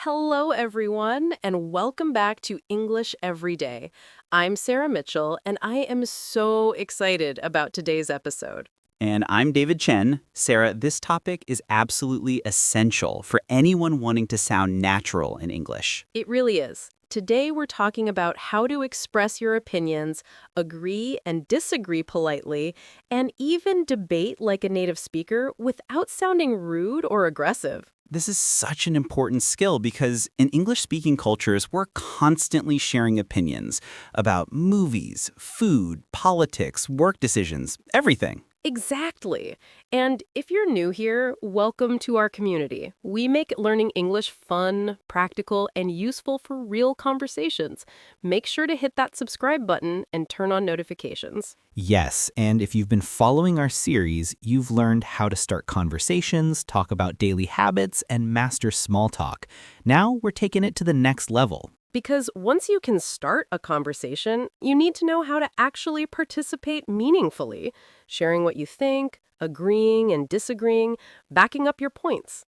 Hello, everyone, and welcome back to English Every Day. I'm Sarah Mitchell, and I am so excited about today's episode. And I'm David Chen. Sarah, this topic is absolutely essential for anyone wanting to sound natural in English. It really is. Today, we're talking about how to express your opinions, agree and disagree politely, and even debate like a native speaker without sounding rude or aggressive. This is such an important skill because in English-speaking cultures, we're constantly sharing opinions about movies, food, politics, work decisions, everything. Exactly. And if you're new here, welcome to our community. We make learning English fun, practical, and useful for real conversations. Make sure to hit that subscribe button and turn on notifications. Yes, and if you've been following our series, you've learned how to start conversations, talk about daily habits, and master small talk. Now we're taking it to the next level. Because once you can start a conversation, you need to know how to actually participate meaningfully, sharing what you think, agreeing and disagreeing, backing up your points.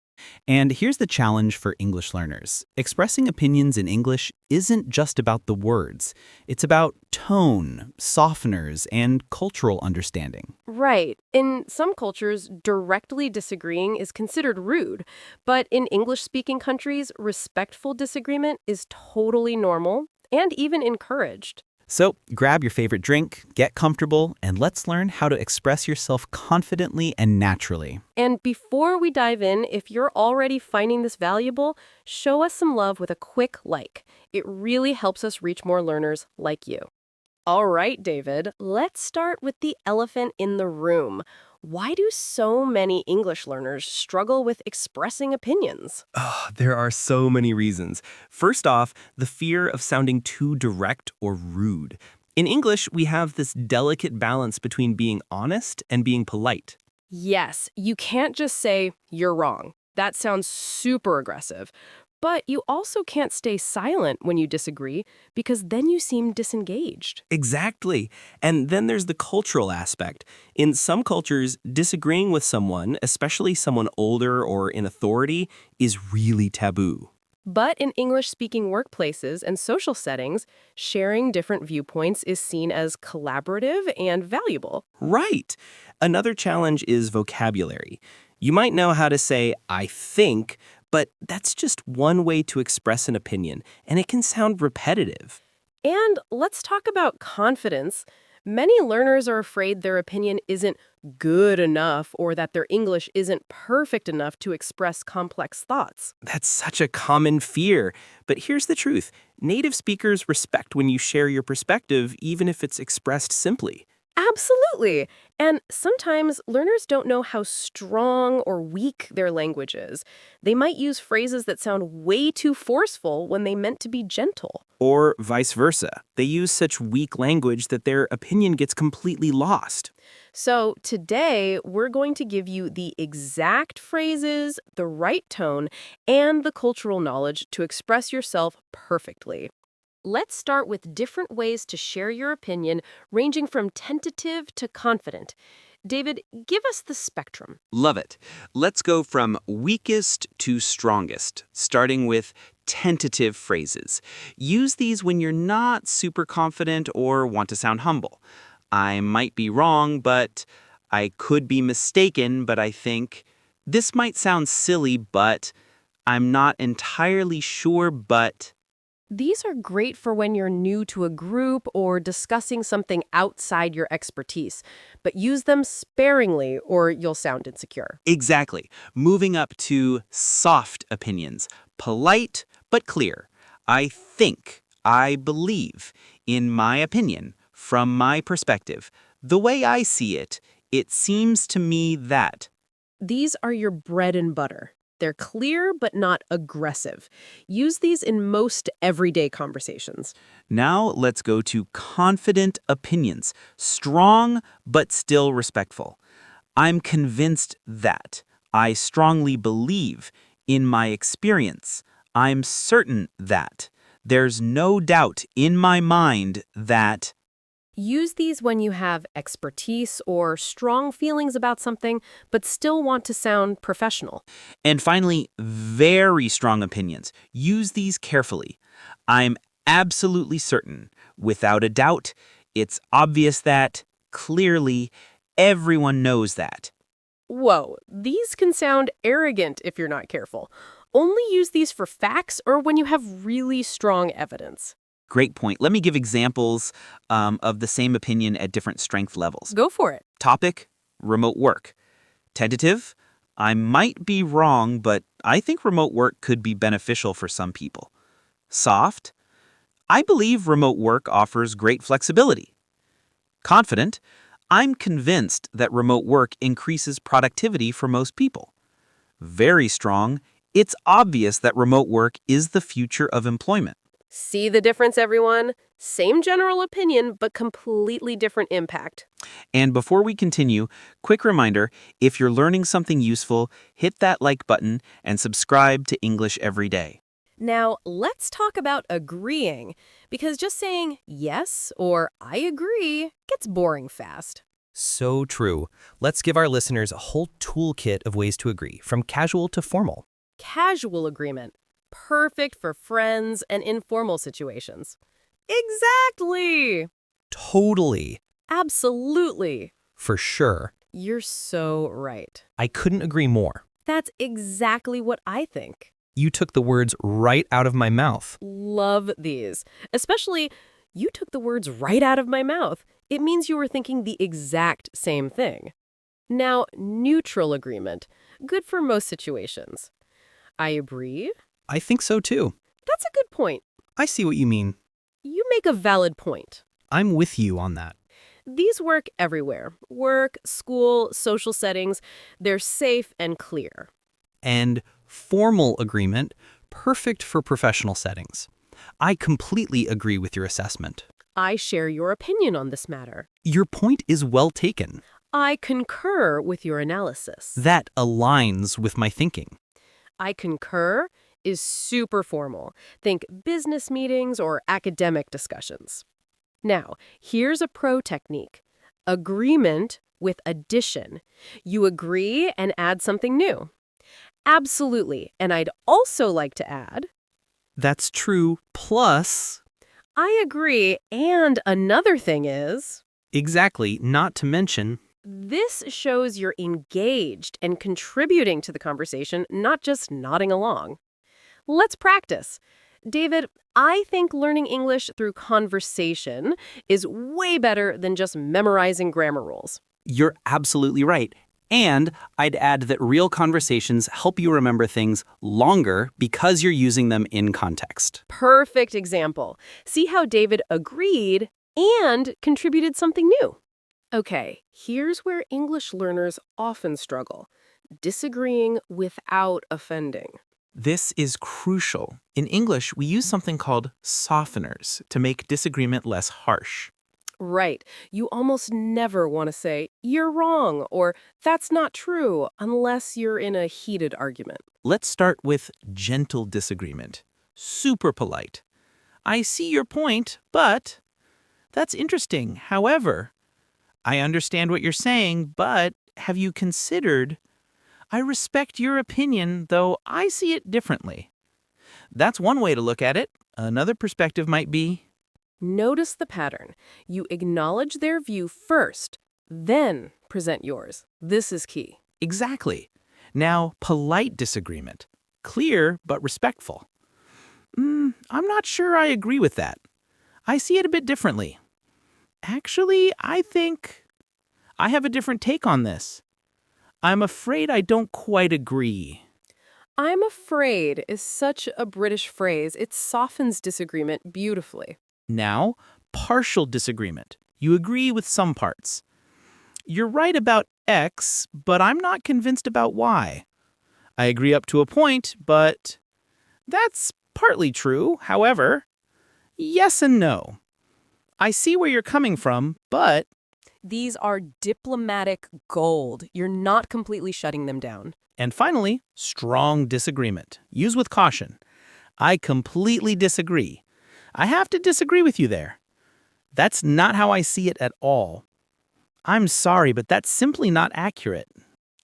And here's the challenge for English learners. Expressing opinions in English isn't just about the words. It's about tone, softeners, and cultural understanding. Right. In some cultures, directly disagreeing is considered rude, but in English-speaking countries, respectful disagreement is totally normal and even encouraged. So grab your favorite drink, get comfortable, and let's learn how to express yourself confidently and naturally. And before we dive in, if you're already finding this valuable, show us some love with a quick like. It really helps us reach more learners like you. All right, David, let's start with the elephant in the room. Why do so many English learners struggle with expressing opinions? Oh, there are so many reasons. First off, the fear of sounding too direct or rude. In English, we have this delicate balance between being honest and being polite. Yes, you can't just say, you're wrong. That sounds super aggressive. But you also can't stay silent when you disagree, because then you seem disengaged. Exactly. And then there's the cultural aspect. In some cultures, disagreeing with someone, especially someone older or in authority, is really taboo. But in English-speaking workplaces and social settings, sharing different viewpoints is seen as collaborative and valuable. Right. Another challenge is vocabulary. You might know how to say, I think, but that's just one way to express an opinion, and it can sound repetitive. And let's talk about confidence. Many learners are afraid their opinion isn't good enough or that their English isn't perfect enough to express complex thoughts. That's such a common fear. But here's the truth. Native speakers respect when you share your perspective, even if it's expressed simply. Absolutely. And sometimes learners don't know how strong or weak their language is. They might use phrases that sound way too forceful when they meant to be gentle. Or vice versa. They use such weak language that their opinion gets completely lost. So today, we're going to give you the exact phrases, the right tone, and the cultural knowledge to express yourself perfectly. Let's start with different ways to share your opinion, ranging from tentative to confident. David, give us the spectrum. Love it. Let's go from weakest to strongest, starting with tentative phrases. Use these when you're not super confident or want to sound humble. I might be wrong, but I could be mistaken, but I think this might sound silly, but I'm not entirely sure, but These are great for when you're new to a group or discussing something outside your expertise, but use them sparingly or you'll sound insecure. exactly. Moving up to soft opinions, polite but clear. I think, I believe, in my opinion, from my perspective, the way I see it, it seems to me that. These are your bread and butter. They're clear but not aggressive. Use these in most everyday conversations. Now let's go to confident opinions, strong but still respectful. I'm convinced that. I strongly believe. In my experience, I'm certain that. There's no doubt in my mind that. Use these when you have expertise or strong feelings about something, but still want to sound professional. And finally, very strong opinions. Use these carefully. I'm absolutely certain, without a doubt, it's obvious that, clearly, everyone knows that. Whoa, these can sound arrogant if you're not careful. Only use these for facts or when you have really strong evidence. Great point. Let me give examples of the same opinion at different strength levels. Go for it. Topic, remote work. Tentative, I might be wrong, but I think remote work could be beneficial for some people. Soft, I believe remote work offers great flexibility. Confident, I'm convinced that remote work increases productivity for most people. Very strong, it's obvious that remote work is the future of employment. See the difference, everyone? Same general opinion, but completely different impact. And before we continue, quick reminder, if you're learning something useful, hit that like button and subscribe to English Every Day. Now, let's talk about agreeing, because just saying yes or I agree gets boring fast. So true. Let's give our listeners a whole toolkit of ways to agree, from casual to formal. Casual agreement. Perfect for friends and informal situations. Exactly! Totally. Absolutely. For sure. You're so right. I couldn't agree more. That's exactly what I think. You took the words right out of my mouth. Love these. Especially, you took the words right out of my mouth. It means you were thinking the exact same thing. Now, neutral agreement. Good for most situations. I agree. I think so too. That's a good point. I see what you mean. You make a valid point. I'm with you on that. These work everywhere. Work, school, social settings. They're safe and clear. And formal agreement, perfect for professional settings. I completely agree with your assessment. I share your opinion on this matter. Your point is well taken. I concur with your analysis. That aligns with my thinking. I concur is super formal. Think business meetings or academic discussions. Now, here's a pro technique. Agreement with addition. You agree and add something new. Absolutely. And I'd also like to add, That's true, plus... I agree, and another thing is, Exactly, not to mention... this shows you're engaged and contributing to the conversation, not just nodding along. Let's practice. David, I think learning English through conversation is way better than just memorizing grammar rules. You're absolutely right. And I'd add that real conversations help you remember things longer because you're using them in context. Perfect example. See how David agreed and contributed something new. Okay, here's where English learners often struggle. Disagreeing without offending. This is crucial. In English, we use something called softeners to make disagreement less harsh. Right. You almost never want to say, you're wrong, or that's not true, unless you're in a heated argument. Let's start with gentle disagreement. Super polite. I see your point, but that's interesting. However, I understand what you're saying, but have you considered? I respect your opinion, though I see it differently. That's one way to look at it. Another perspective might be, Notice the pattern. You acknowledge their view first, then present yours. This is key. exactly. Now, polite disagreement. Clear, but respectful. I'm not sure I agree with that. I see it a bit differently. Actually, I think I have a different take on this. I'm afraid I don't quite agree. I'm afraid is such a British phrase. It softens disagreement beautifully. Now, partial disagreement. You agree with some parts. You're right about X, but I'm not convinced about Y. I agree up to a point, but that's partly true. However, yes and no. I see where you're coming from, but These are diplomatic gold. You're not completely shutting them down. And finally, strong disagreement. Use with caution. I completely disagree. I have to disagree with you there. That's not how I see it at all. I'm sorry, but that's simply not accurate.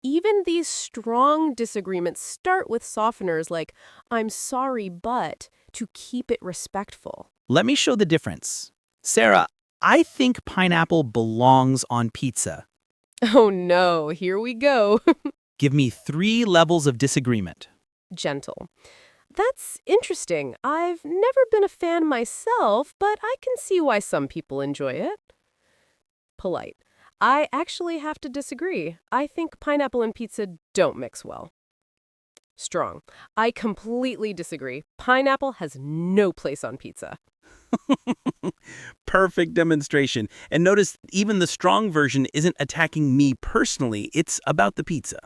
Even these strong disagreements start with softeners like, I'm sorry, but, to keep it respectful. Let me show the difference. Sarah, I think pineapple belongs on pizza. Oh no, here we go. Give me 3 levels of disagreement. Gentle. That's interesting. I've never been a fan myself, but I can see why some people enjoy it. Polite. I actually have to disagree. I think pineapple and pizza don't mix well. Strong. I completely disagree. Pineapple has no place on pizza. Perfect demonstration. And notice even the strong version isn't attacking me personally, it's about the pizza.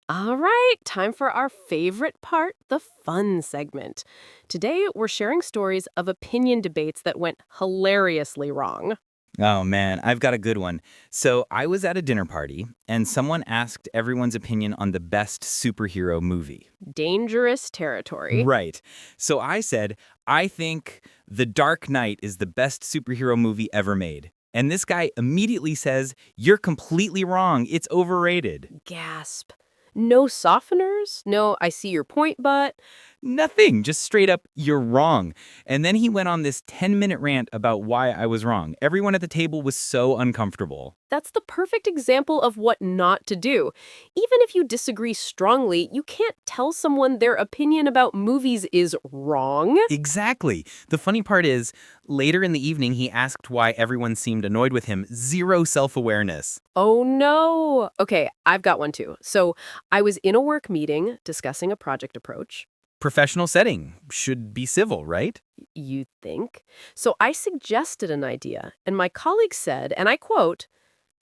All right, time for our favorite part, the fun segment. Today, we're sharing stories of opinion debates that went hilariously wrong. Oh man, I've got a good one. So I was at a dinner party, and someone asked everyone's opinion on the best superhero movie. Dangerous territory. Right. So I said, I think The Dark Knight is the best superhero movie ever made. And this guy immediately says, you're completely wrong. It's overrated. Gasp. No softeners? No, I see your point, but... Nothing. Just straight up, you're wrong. And then he went on this 10-minute rant about why I was wrong. Everyone at the table was so uncomfortable. That's the perfect example of what not to do. Even if you disagree strongly, you can't tell someone their opinion about movies is wrong. Exactly. The funny part is, later in the evening, he asked why everyone seemed annoyed with him. Zero self-awareness. Oh no. Okay, I've got one too. So I was in a work meeting discussing a project approach. Professional setting. Should be civil, right? You'd think. So I suggested an idea, and my colleague said, and I quote,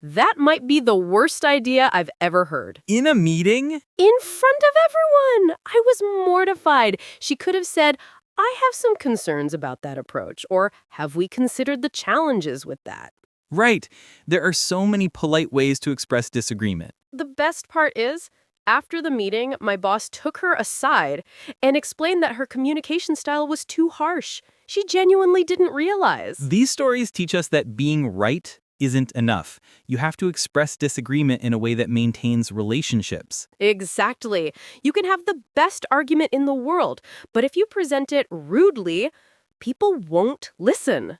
"That might be the worst idea I've ever heard." In a meeting? In front of everyone! I was mortified. She could have said, I have some concerns about that approach, or have we considered the challenges with that? Right. There are so many polite ways to express disagreement. The best part is, after the meeting, my boss took her aside and explained that her communication style was too harsh. She genuinely didn't realize. These stories teach us that being right isn't enough. You have to express disagreement in a way that maintains relationships. Exactly. You can have the best argument in the world, but if you present it rudely, people won't listen.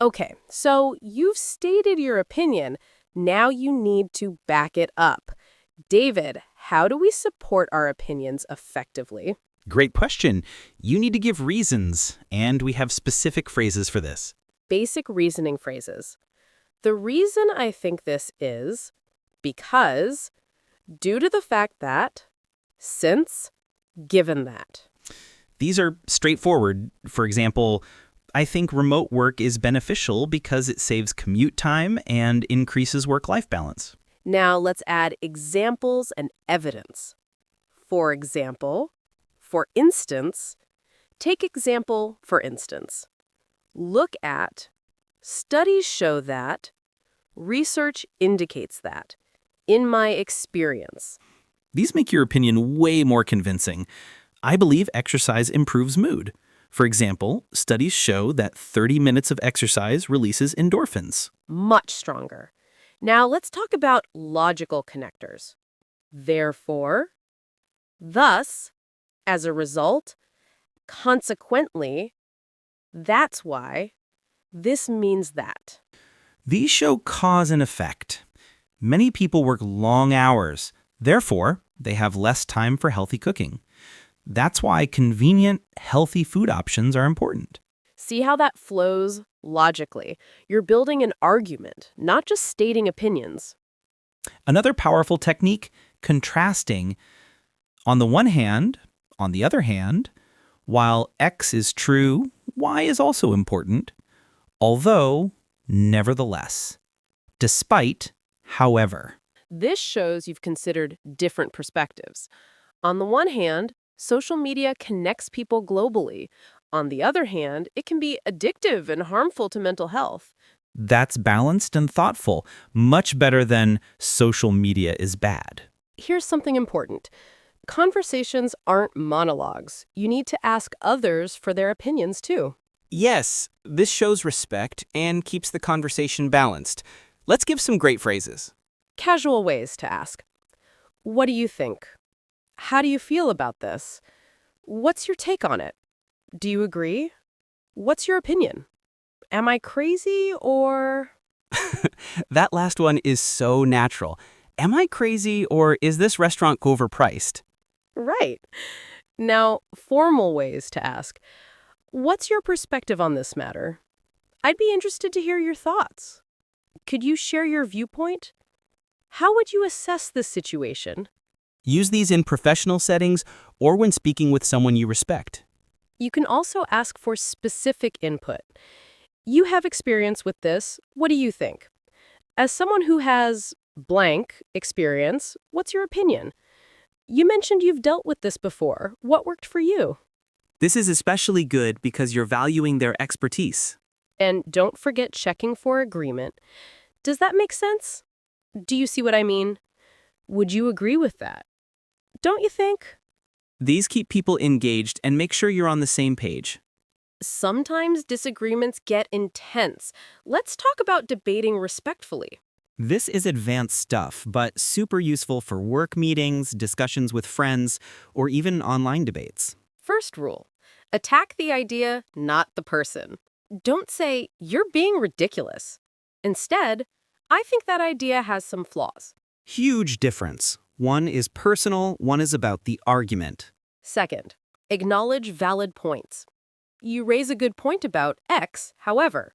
Okay, so you've stated your opinion. Now you need to back it up. David, how do we support our opinions effectively? Great question. You need to give reasons, and we have specific phrases for this. Basic reasoning phrases. The reason I think this is because, due to the fact that, since, given that. These are straightforward. For example, I think remote work is beneficial because it saves commute time and increases work-life balance. Now let's add examples and evidence. For example, for instance, take example for instance. Look at, studies show that, research indicates that, in my experience. These make your opinion way more convincing. I believe exercise improves mood. For example, studies show that 30 minutes of exercise releases endorphins. Much stronger. Now let's talk about logical connectors. Therefore, thus, as a result, consequently, that's why, this means that. These show cause and effect. Many people work long hours. Therefore, they have less time for healthy cooking. That's why convenient, healthy food options are important. See how that flows logically? You're building an argument, not just stating opinions. Another powerful technique, contrasting. On the one hand, on the other hand, while X is true, Y is also important. Although, nevertheless. Despite, however. This shows you've considered different perspectives. On the one hand, social media connects people globally. On the other hand, it can be addictive and harmful to mental health. That's balanced and thoughtful, much better than social media is bad. Here's something important. Conversations aren't monologues. You need to ask others for their opinions, too. Yes, this shows respect and keeps the conversation balanced. Let's give some great phrases. Casual ways to ask. What do you think? How do you feel about this? What's your take on it? Do you agree? What's your opinion? Am I crazy or... That last one is so natural. Am I crazy or is this restaurant overpriced? Right. Now, formal ways to ask. What's your perspective on this matter? I'd be interested to hear your thoughts. Could you share your viewpoint? How would you assess this situation? Use these in professional settings or when speaking with someone you respect. You can also ask for specific input. You have experience with this. What do you think? As someone who has blank experience, what's your opinion? You mentioned you've dealt with this before. What worked for you? This is especially good because you're valuing their expertise. And don't forget checking for agreement. Does that make sense? Do you see what I mean? Would you agree with that? Don't you think? These keep people engaged and make sure you're on the same page. Sometimes disagreements get intense. Let's talk about debating respectfully. This is advanced stuff, but super useful for work meetings, discussions with friends, or even online debates. First rule, attack the idea, not the person. Don't say, you're being ridiculous. Instead, I think that idea has some flaws. Huge difference. One is personal, one is about the argument. Second, acknowledge valid points. You raise a good point about X, however.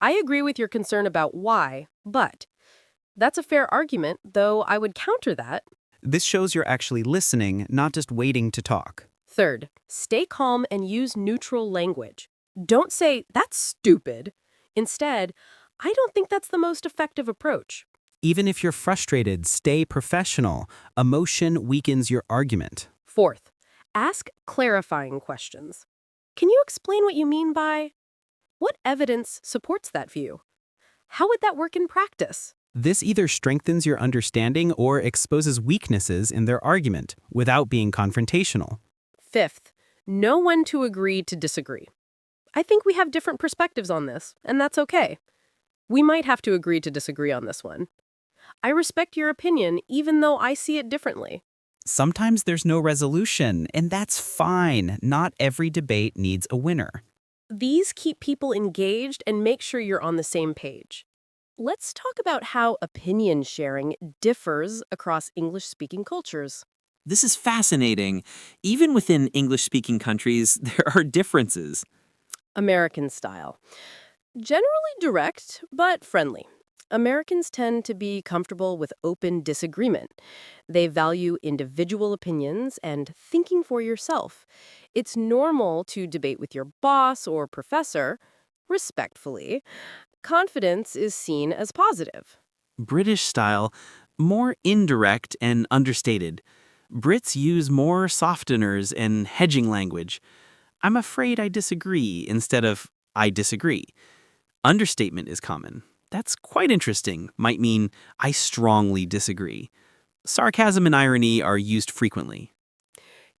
I agree with your concern about Y, but that's a fair argument, though I would counter that. This shows you're actually listening, not just waiting to talk. Third, stay calm and use neutral language. Don't say, that's stupid. Instead, I don't think that's the most effective approach. Even if you're frustrated, stay professional. Emotion weakens your argument. Fourth, ask clarifying questions. Can you explain what you mean by? What evidence supports that view? How would that work in practice? This either strengthens your understanding or exposes weaknesses in their argument without being confrontational. Fifth, know when to agree to disagree. I think we have different perspectives on this, and that's okay. We might have to agree to disagree on this one. I respect your opinion, even though I see it differently. Sometimes there's no resolution, and that's fine. Not every debate needs a winner. These keep people engaged and make sure you're on the same page. Let's talk about how opinion sharing differs across English-speaking cultures. This is fascinating. Even within English-speaking countries, there are differences. American style. Generally direct, but friendly. Americans tend to be comfortable with open disagreement. They value individual opinions and thinking for yourself. It's normal to debate with your boss or professor, respectfully. Confidence is seen as positive. British style, more indirect and understated. Brits use more softeners and hedging language. I'm afraid I disagree instead of I disagree. Understatement is common. That's quite interesting. Might mean I strongly disagree. Sarcasm and irony are used frequently.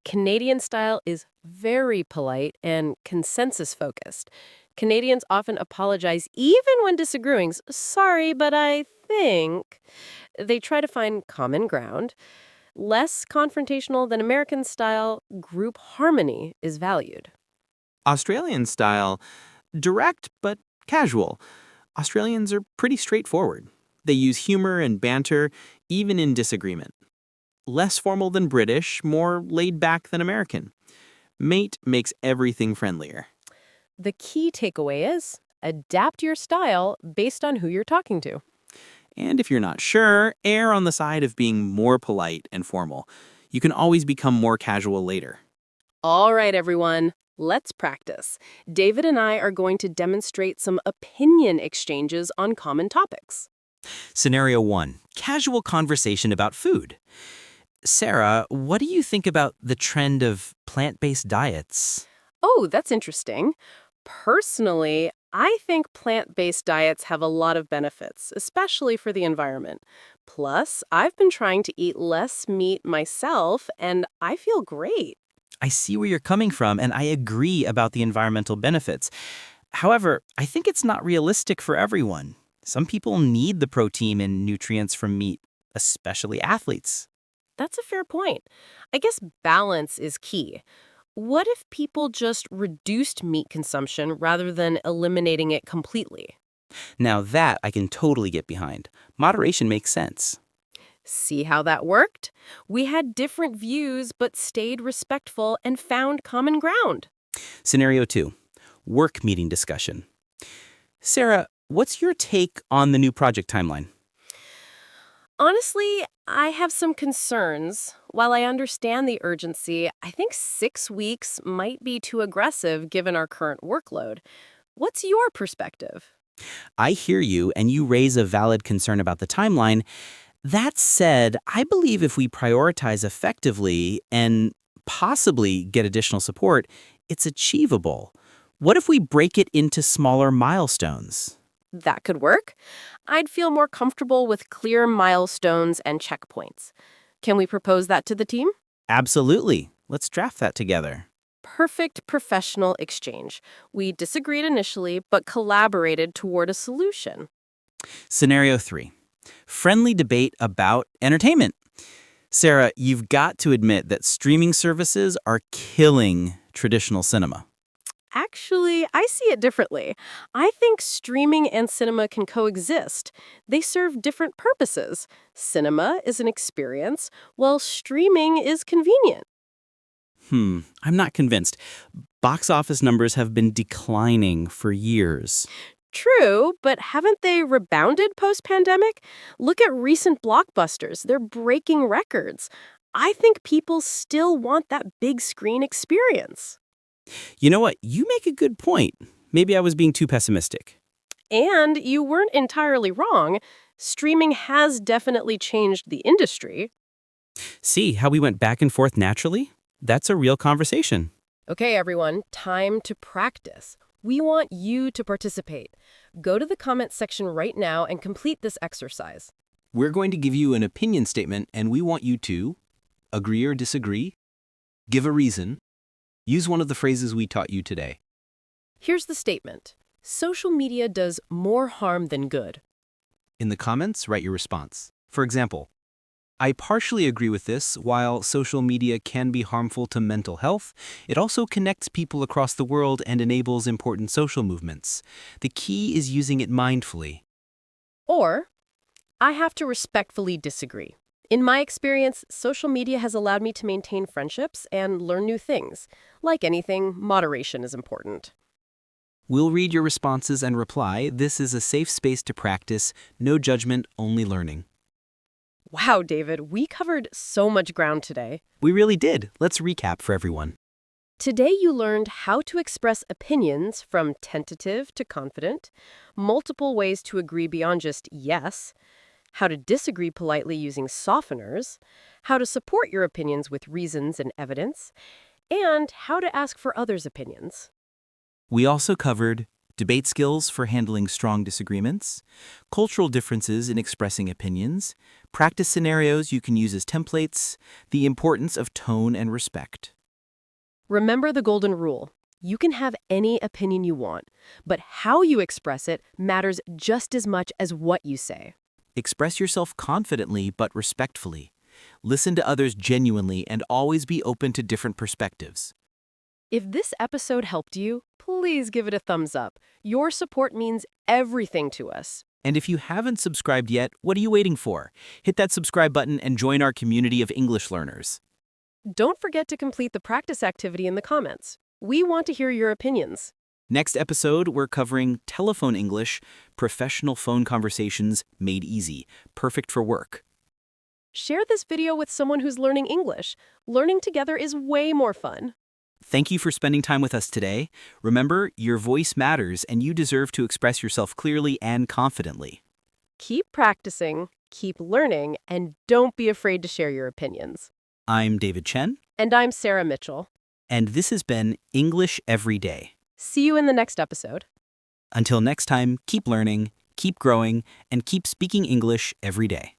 Canadian style is very polite and consensus-focused. Canadians often apologize even when disagreeing. Sorry, but I think. They try to find common ground. Less confrontational than American style, group harmony is valued. Australian style, direct but casual. Australians are pretty straightforward. They use humor and banter, even in disagreement. Less formal than British, more laid back than American. Mate makes everything friendlier. The key takeaway is adapt your style based on who you're talking to. And if you're not sure, err on the side of being more polite and formal. You can always become more casual later. All right, everyone, let's practice. David and I are going to demonstrate some opinion exchanges on common topics. Scenario 1. Casual conversation about food. Sarah, what do you think about the trend of plant-based diets? Oh, that's interesting. Personally, I think plant-based diets have a lot of benefits, especially for the environment. Plus, I've been trying to eat less meat myself, and I feel great. I see where you're coming from, and I agree about the environmental benefits. However, I think it's not realistic for everyone. Some people need the protein and nutrients from meat, especially athletes. That's a fair point. I guess balance is key. What if people just reduced meat consumption rather than eliminating it completely? Now that I can totally get behind. Moderation makes sense. See how that worked? We had different views but stayed respectful and found common ground. Scenario 2, work meeting discussion. Sarah, what's your take on the new project timeline? Honestly, I have some concerns. While I understand the urgency, I think 6 weeks might be too aggressive given our current workload. What's your perspective? I hear you, and you raise a valid concern about the timeline. That said, I believe if we prioritize effectively and possibly get additional support, it's achievable. What if we break it into smaller milestones? That could work. I'd feel more comfortable with clear milestones and checkpoints. Can we propose that to the team? Absolutely. Let's draft that together. Perfect professional exchange. We disagreed initially, but collaborated toward a solution. Scenario 3, friendly debate about entertainment. Sarah, you've got to admit that streaming services are killing traditional cinema. Actually, I see it differently. I think streaming and cinema can coexist. They serve different purposes. Cinema is an experience, while streaming is convenient. I'm not convinced. Box office numbers have been declining for years. True, but haven't they rebounded post-pandemic? Look at recent blockbusters. They're breaking records. I think people still want that big screen experience. You know what? You make a good point. Maybe I was being too pessimistic. And you weren't entirely wrong. Streaming has definitely changed the industry. See how we went back and forth naturally? That's a real conversation. Okay, everyone, time to practice. We want you to participate. Go to the comments section right now and complete this exercise. We're going to give you an opinion statement, and we want you to agree or disagree, give a reason, use one of the phrases we taught you today. Here's the statement. Social media does more harm than good. In the comments, write your response. For example, I partially agree with this. While social media can be harmful to mental health, it also connects people across the world and enables important social movements. The key is using it mindfully. Or, I have to respectfully disagree. In my experience, social media has allowed me to maintain friendships and learn new things. Like anything, moderation is important. We'll read your responses and reply. This is a safe space to practice. No judgment, only learning. Wow, David, we covered so much ground today. We really did. Let's recap for everyone. Today you learned how to express opinions from tentative to confident, multiple ways to agree beyond just yes, how to disagree politely using softeners, how to support your opinions with reasons and evidence, and how to ask for others' opinions. We also covered debate skills for handling strong disagreements, cultural differences in expressing opinions, practice scenarios you can use as templates, the importance of tone and respect. Remember the golden rule. You can have any opinion you want, but how you express it matters just as much as what you say. Express yourself confidently but respectfully. Listen to others genuinely and always be open to different perspectives. If this episode helped you, please give it a thumbs up. Your support means everything to us. And if you haven't subscribed yet, what are you waiting for? Hit that subscribe button and join our community of English learners. Don't forget to complete the practice activity in the comments. We want to hear your opinions. Next episode, we're covering telephone English, professional phone conversations made easy, perfect for work. Share this video with someone who's learning English. Learning together is way more fun. Thank you for spending time with us today. Remember, your voice matters and you deserve to express yourself clearly and confidently. Keep practicing, keep learning, and don't be afraid to share your opinions. I'm David Chen. And I'm Sarah Mitchell. And this has been English Every Day. See you in the next episode. Until next time, keep learning, keep growing, and keep speaking English every day.